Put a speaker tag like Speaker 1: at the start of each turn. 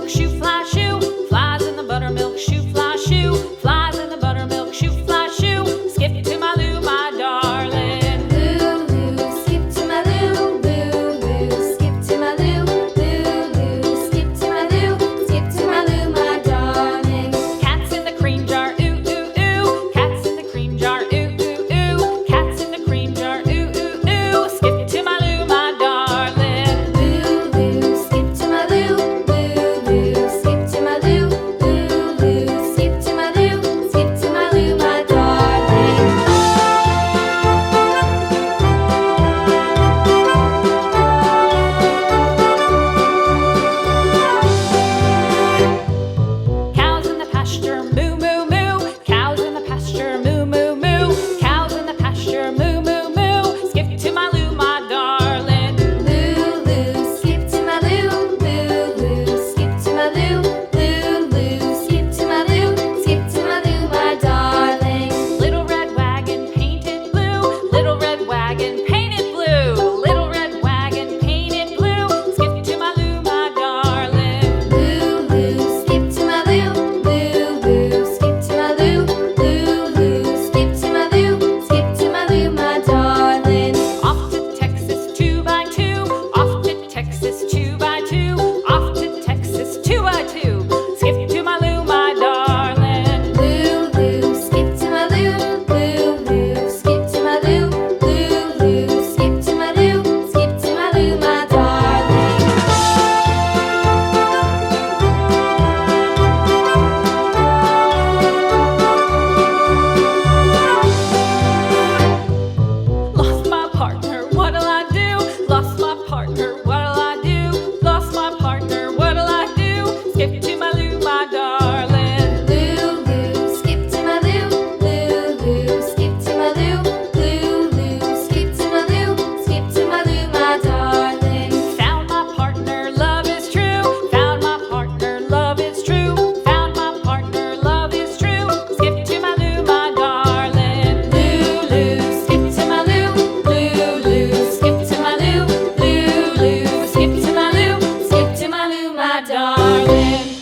Speaker 1: buttermilk shoe, fly shoe. Flies in the buttermilk shoe, fly shoe. Flies in the buttermilk shoe, fly shoe. Skip to my Lou, my darling.
Speaker 2: Lulu, skip to my Lou, Lulu, skip to my Lou, Lulu, skip to my Lou, skip to my Lou, my darling.
Speaker 1: Cats in the cream jar, ooh, ooh, ooh. Cats in the cream jar, ooh, ooh, ooh. Cats in the cream jar, ooh, ooh, ooh. Skip to my Lou, my darling.
Speaker 2: Lulu, skip to my Lou, Lulu, skip to my Lou, Lulu, skip to my Lou, skip to my Lou, my darling.
Speaker 1: Cows in the pasture, moo, moo, moo. Cows in the pasture, moo, moo, moo. Cows in the pasture, moo, moo, moo. Skip to my Lou, my darling.
Speaker 2: Lulu, skip to my Lou, Lulu, skip to my Lou, Lulu, skip to my Lou, skip to my Lou, my darling.
Speaker 1: Little red wagon painted blue. Little red wagon painted blue. Little red wagon painted blue. Skip to my Lou, my darling.
Speaker 2: Lulu, skip to my Lou, Lulu, skip to my Lou, Lulu, skip to my Lou, skip to my Lou, my darling.
Speaker 1: Off to Texas 2x2. Off to Texas 2x2. Off to Texas 2x2. Skip to my Lou, my darling.
Speaker 2: Lulu, skip to my Lou, Lulu, skip to my Lou, Lulu, skip to my Lou, skip to my Lou, my darling.
Speaker 1: Lost my partner, what'll I do? Lost my partner, what'll I do? Lost my partner, what'll I do? Skip to my Lou, my darling.
Speaker 2: Lulu, skip to my Lou, Lulu, skip to my Lou, Lulu, skip to my Lou, skip to my Lou, my darling.
Speaker 1: Found my partner, love is true. Found my partner, love is true. Found my partner, love is true. Skip to my Lou, my darling.
Speaker 2: Lulu, skip to my Lou, Lulu, skip to my Lou, Lulu, skip to my Lou, skip to my Lou, my darling.